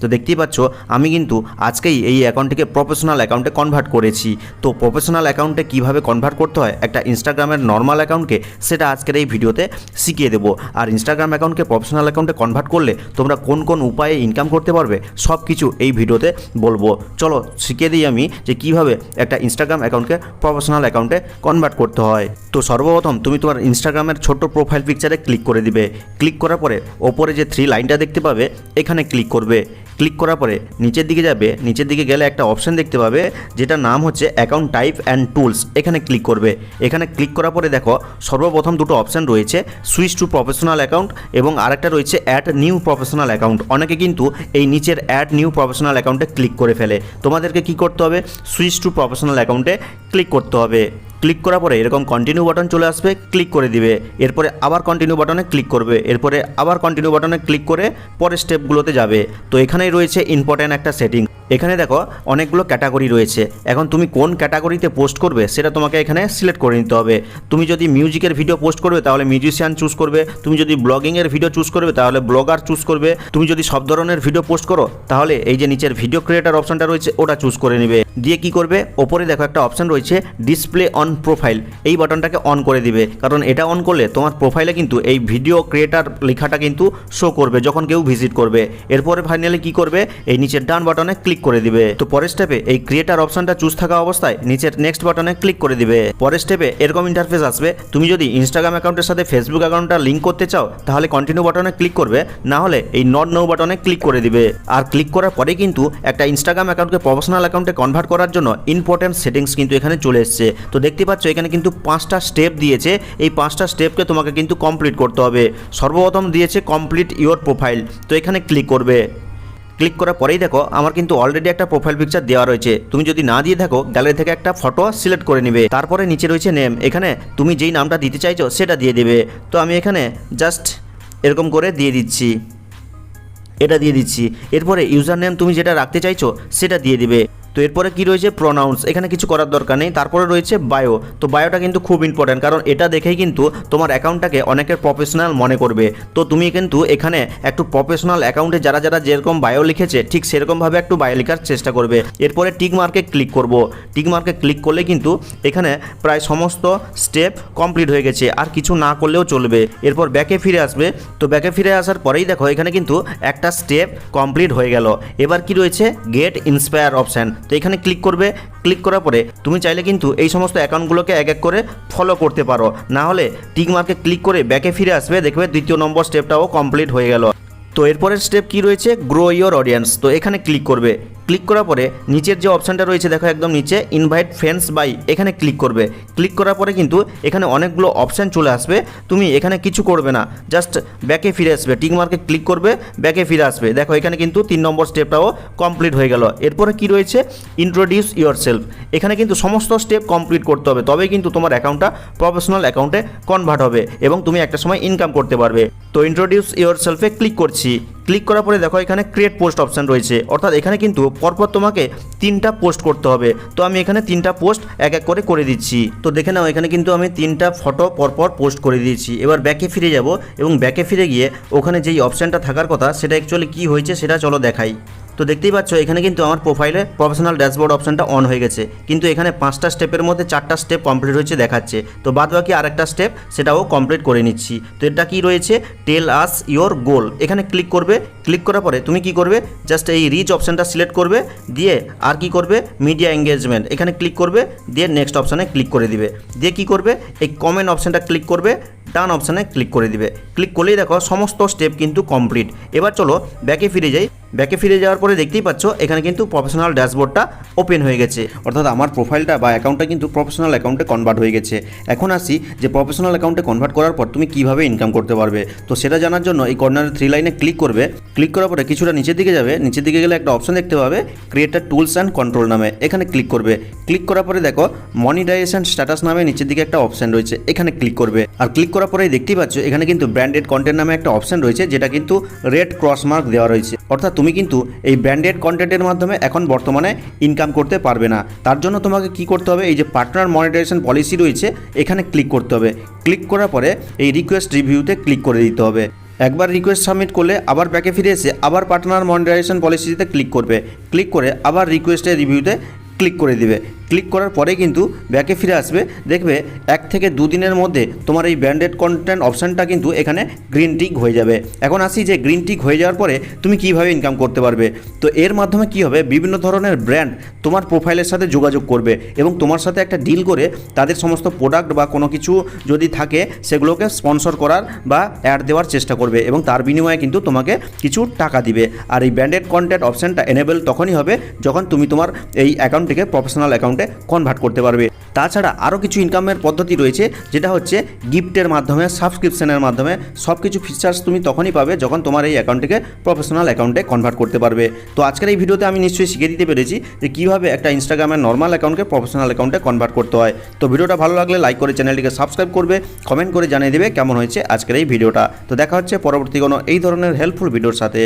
তো দেখতেই পাচ্ছ আমি কিন্তু আজকেই এই অ্যাকাউন্টটিকে প্রফেশনাল অ্যাকাউন্টে কনভার্ট করেছি। তো প্রফেশনাল অ্যাকাউন্টে কিভাবে কনভার্ট করতে হয় একটা ইনস্টাগ্রামের নর্মাল অ্যাকাউন্টকে, সেটা আজকের এই ভিডিওতে শিখিয়ে দেবো। আর ইনস্টাগ্রাম অ্যাকাউন্টকে প্রফেশনাল অ্যাকাউন্টে কনভার্ট করলে তোমরা কোন কোন উপায়ে ইনকাম করতে পারবে সব কিছু এই ভিডিওতে বলবো। চলো শিখিয়ে দিই আমি যে কিভাবে একটা ইনস্টাগ্রাম অ্যাকাউন্টকে প্রফেশনাল অ্যাকাউন্টে কনভার্ট করতে হয়। তো সর্বপ্রথম তুমি তোমার ইনস্টাগ্রামের ছোট্ট প্রোফাইল পিকচারে ক্লিক করে দিবে। ক্লিক করার পরে ওপরে যে 3 লাইনটা দেখতে পাবে এখানে ক্লিক করবে। ক্লিক করার পরে নিচের দিকে যাবে, নিচের দিকে গেলে একটা অপশন দেখতে পাবে যেটার নাম হচ্ছে অ্যাকাউন্ট টাইপ অ্যান্ড টুলস, এখানে ক্লিক করবে। এখানে ক্লিক করার পরে দেখো সর্বপ্রথম দুটো অপশন রয়েছে, সুইচ টু প্রফেশনাল অ্যাকাউন্ট এবং আরেকটা রয়েছে অ্যাড নিউ প্রফেশনাল অ্যাকাউন্ট। অনেকে কিন্তু এই নিচের অ্যাড নিউ প্রফেশনাল অ্যাকাউন্টে ক্লিক করে ফেলে। তোমাদেরকে কি করতে হবে, সুইচ টু প্রফেশনাল অ্যাকাউন্টে ক্লিক করতে হবে। ক্লিক করার পরে এরকম কন্টিনিউ বাটন চলে আসবে, ক্লিক করে দিবে। এরপরে আবার কন্টিনিউ বাটনে ক্লিক করবে, এরপরে আবার কন্টিনিউ বাটনে ক্লিক করে পরের স্টেপগুলোতে যাবে। তো এখানেই রয়েছে ইম্পর্ট্যান্ট একটা সেটিং। এখানে দেখো অনেকগুলো ক্যাটাগরি রয়েছে। এখন তুমি কোন ক্যাটাগরিতে পোস্ট করবে সেটা তোমাকে এখানে সিলেক্ট করে নিতে হবে। তুমি যদি মিউজিকের ভিডিও পোস্ট করবে তাহলে মিউজিশিয়ান চুজ করবে, তুমি যদি ব্লগিংয়ের ভিডিও চুজ করবে তাহলে ব্লগার চুজ করবে, তুমি যদি সব ধরনের ভিডিও পোস্ট করো তাহলে এই যে নিচের ভিডিও ক্রিয়েটার অপশনটা রয়েছে ওটা চুজ করে নেবে। দিয়ে কি করবে, ওপরে দেখো একটা অপশন রয়েছে ডিসপ্লে অন প্রোফাইল, এই বাটনটাকে অন করে দিবে। কারণ এটা অন করলে তোমার প্রোফাইলে কিন্তু এই ভিডিও ক্রিয়েটার লেখাটা কিন্তু শো করবে যখন কেউ ভিজিট করবে। এরপরে ফাইনালি কি করবে, এই নিচের ডান বাটনে ক্লিক করে দিবে। তো পরের স্টেপে এই ক্রিয়েটার অপশনটা চুজ থাকা অবস্থায় নিচের নেক্সট বাটনে ক্লিক করে দিবে। পরের স্টেপে এরকম ইন্টারফেস আসবে। তুমি যদি ইনস্টাগ্রাম অ্যাকাউন্টের সাথে ফেসবুক অ্যাকাউন্টটা লিঙ্ক করতে চাও তাহলে কন্টিনিউ বাটনে ক্লিক করবে, না হলে এই নট নাও বাটনে ক্লিক করে দিবে। আর ক্লিক করার পরে কিন্তু একটা ইনস্টাগ্রাম অ্যাকাউন্টকে প্রফেশনাল অ্যাকাউন্টে কনভার্ট করার জন্য ইম্পর্টেন্ট সেটিংস কিন্তু এখানে চলে এসেছে। তো দেখতে পাচ্ছ এখানে কিন্তু 5টা স্টেপ দিয়েছে। এই 5টা স্টেপকে তোমাকে কিন্তু কমপ্লিট করতে হবে। সর্বপ্রথম দিয়েছে কমপ্লিট ইওর প্রোফাইল, তো এখানে ক্লিক করবে। ক্লিক করার পরেই দেখো আমার কিন্তু অলরেডি একটা প্রোফাইল পিকচার দেওয়া রয়েছে। তুমি যদি না দিয়ে থাকো গ্যালারি থেকে একটা ফটো সিলেক্ট করে নেবে। তারপরে নিচে রয়েছে নেম, এখানে তুমি যেই নামটা দিতে চাইছো সেটা দিয়ে দেবে। তো আমি এখানে জাস্ট এরকম করে দিয়ে দিচ্ছি, এটা দিয়ে দিচ্ছি। এরপরে ইউজার নেম তুমি যেটা রাখতে চাইছো সেটা দিয়ে দিবে। তো এরপরে কি রয়েছে প্রোনাউন্স, এখানে কিছু করার দরকার নেই। তারপরে রয়েছে বায়ো, তো বায়োটা কিন্তু খুব ইম্পর্ট্যান্ট, কারণ এটা দেখেই কিন্তু তোমার অ্যাকাউন্টটাকে অনেকের প্রফেশনাল মনে করবে। তো তুমি কিন্তু এখানে একটু প্রফেশনাল অ্যাকাউন্টে যারা যারা যেরকম বায়ো লিখেছে ঠিক সেরকমভাবে একটু বায়ো লেখার চেষ্টা করবে। এরপরে টিক মার্কে ক্লিক করব। টিক মার্কে ক্লিক করলে কিন্তু এখানে প্রায় সমস্ত স্টেপ কমপ্লিট হয়ে গেছে, আর কিছু না করলেও চলবে। এরপর ব্যাকে ফিরে আসবে। তো ব্যাকে ফিরে আসার পরেই দেখো এখানে কিন্তু একটা স্টেপ কমপ্লিট হয়ে গেল। এবার কি রয়েছে গেট ইন্সপায়ার অপশান, তো এখানে ক্লিক করবে। ক্লিক করার পরে তুমি চাইলে কিন্তু এই সমস্ত অ্যাকাউন্টগুলোকে এক এক করে ফলো করতে পারো, না হলে টিক মার্কে ক্লিক করে ব্যাকে ফিরে আসবে, দেখবে দ্বিতীয় নম্বর স্টেপটাও কমপ্লিট হয়ে গেল। তো এরপরের স্টেপ কি রয়েছে গ্রো ইওর অডিয়েন্স, তো এখানে ক্লিক করবে। ক্লিক করার পরে নিচের যে অপশানটা রয়েছে দেখো একদম নিচে ইনভাইট ফ্রেন্ডস বাই, এখানে ক্লিক করবে। ক্লিক করার পরে কিন্তু এখানে অনেকগুলো অপশান চলে আসবে। তুমি এখানে কিছু করবে না, জাস্ট ব্যাকে ফিরে আসবে, টিক মার্কে ক্লিক করবে, ব্যাকে ফিরে আসবে। দেখো এখানে কিন্তু 3 নম্বর স্টেপটাও কমপ্লিট হয়ে গেল। এরপরে কি রয়েছে ইন্ট্রোডিউস ইওর সেলফ, এখানে কিন্তু সমস্ত স্টেপ কমপ্লিট করতে হবে, তবেই কিন্তু তোমার অ্যাকাউন্টটা প্রফেশনাল অ্যাকাউন্টে কনভার্ট হবে এবং তুমি একটা সময় ইনকাম করতে পারবে। তো ইন্ট্রোডিউস ইওর সেলফে ক্লিক করছি। ক্লিক করার পরে দেখো এখানে ক্রিয়েট পোস্ট অপশান রয়েছে, অর্থাৎ এখানে কিন্তু পরপর তোমাকে 3টা পোস্ট করতে হবে। তো আমি এখানে 3টা পোস্ট এক এক করে দিচ্ছি। তো দেখে নাও এখানে কিন্তু আমি 3টা ফটো পরপর পোস্ট করে দিয়েছি। এবার ব্যাকে ফিরে যাব এবং ব্যাকে ফিরে গিয়ে ওখানে যেই অপশানটা থাকার কথা সেটা অ্যাকচুয়ালি কী হয়েছে সেটা চলো দেখাই। তো দেখতেই পাচ্ছ এখানে কিন্তু আমার প্রোফাইলে প্রফেশনাল ড্যাশবোর্ড অপশানটা অন হয়ে গেছে, কিন্তু এখানে 5টা স্টেপের মধ্যে 4টা স্টেপ কমপ্লিট হয়েছে দেখাচ্ছে। তো বাদ বাকি আরেকটা স্টেপ সেটাও কমপ্লিট করে নিচ্ছি। তো এটা কি রয়েছে টেল আস ইওর গোল, এখানে ক্লিক করবে। ক্লিক করার পরে তুমি কি করবে, জাস্ট এই রিচ অপশানটা সিলেক্ট করবে, দিয়ে আর কি করবে মিডিয়া এঙ্গেজমেন্ট, এখানে ক্লিক করবে, দিয়ে নেক্সট অপশানে ক্লিক করে দিবে। দিয়ে কি করবে এই কমেন্ট অপশানটা ক্লিক করবে, ডান অপশানে ক্লিক করে দিবে। ক্লিক করলেই দেখো সমস্ত স্টেপ কিন্তু কমপ্লিট। এবার চলো ব্যাকে ফিরে যাই। ব্যাকে ফিরে যাওয়ার পরে দেখতেই পাচ্ছ এখানে কিন্তু প্রফেশনাল ড্যাশবোর্ডটা ওপেন হয়ে গেছে, অর্থাৎ আমার প্রোফাইলটা বা অ্যাকাউন্টটা কিন্তু প্রফেশনাল অ্যাকাউন্টে কনভার্ট হয়ে গেছে। এখন আসি যে প্রফেশনাল অ্যাকাউন্টে কনভার্ট করার পর তুমি কিভাবে ইনকাম করতে পারবে। তো সেটা জানার জন্য এই কর্নারের 3 লাইনে ক্লিক করবে। ক্লিক করার পরে কিছুটা নিচের দিকে যাবে, নিচের দিকে গেলে একটা অপশন দেখতে পাবে ক্রিয়েটার টুলস অ্যান্ড কন্ট্রোল নামে, এখানে ক্লিক করবে। ক্লিক করার পরে দেখো মনিটাইজেশন স্ট্যাটাস নামে নিচের দিকে একটা অপশন রয়েছে, এখানে ক্লিক করবে। আর ক্লিক করার পরেই দেখতেই পাচ্ছ এখানে কিন্তু ব্র্যান্ডেড কন্টেন্ট নামে একটা অপশন রয়েছে, যেটা কিন্তু রেড ক্রস মার্ক দেওয়া রয়েছে, অর্থাৎ তুমি কিন্তু এই ব্র্যান্ডেড কন্টেন্টের মাধ্যমে এখন বর্তমানে ইনকাম করতে পারবে না। তার জন্য তোমাকে কি করতে হবে, এই যে পার্টনার মনিটাইজেশন পলিসি রয়েছে এখানে ক্লিক করতে হবে। ক্লিক করার পরে এই রিকোয়েস্ট রিভিউতে ক্লিক করে দিতে হবে। একবার রিকোয়েস্ট সাবমিট করলে আবার ব্যাকে ফিরে এসে আবার পার্টনার মনিটাইজেশন পলিসিতে ক্লিক করবে, ক্লিক করে আবার রিকোয়েস্টের রিভিউতে ক্লিক করে দিবে। ক্লিক করার পরে কিন্তু ব্যাকে ফিরে আসবে, দেখবে 1 থেকে 2 দিনের মধ্যে তোমার এই ব্র্যান্ডেড কন্টেন্ট অপশানটা কিন্তু এখানে গ্রিন টিক হয়ে যাবে। এখন আসি যে গ্রিন টিক হয়ে যাওয়ার পরে তুমি কীভাবে ইনকাম করতে পারবে। তো এর মাধ্যমে কী হবে, বিভিন্ন ধরনের ব্র্যান্ড তোমার প্রোফাইলের সাথে যোগাযোগ করবে এবং তোমার সাথে একটা ডিল করে তাদের সমস্ত প্রোডাক্ট বা কোনো কিছু যদি থাকে সেগুলোকে স্পন্সর করার বা অ্যাড দেওয়ার চেষ্টা করবে এবং তার বিনিময়ে কিন্তু তোমাকে কিছু টাকা দিবে। আর এই ব্র্যান্ডেড কন্টেন্ট অপশানটা এনেবল তখনই হবে যখন তুমি তোমার এই অ্যাকাউন্টটিকে প্রফেশনাল অ্যাকাউন্টে কনভার্ট করতে পারবে। তাছাড়া আরও কিছু ইনকামের পদ্ধতি রয়েছে, যেটা হচ্ছে গিফটের মাধ্যমে, সাবস্ক্রিপশনের মাধ্যমে। সব কিছু ফিচার্স তুমি তখনই পাবে যখন তোমার এই অ্যাকাউন্টটিকে প্রফেশনাল অ্যাকাউন্টে কনভার্ট করতে পারবে। তো আজকের এই ভিডিওতে আমি নিশ্চয়ই শিখিয়ে দিতে পেরেছি যে কীভাবে একটা ইনস্টাগ্রামের নর্মাল অ্যাকাউন্টকে প্রফেশনাল অ্যাকাউন্টে কনভার্ট করতে হয়। তো ভিডিওটা ভালো লাগলে লাইক করে চ্যানেলটিকে সাবস্ক্রাইব করবে, কমেন্ট করে জানিয়ে দেবে কেমন হয়েছে আজকের এই ভিডিওটা। তো দেখা হচ্ছে পরবর্তী কোনো এই ধরনের হেল্পফুল ভিডিওর সাথে।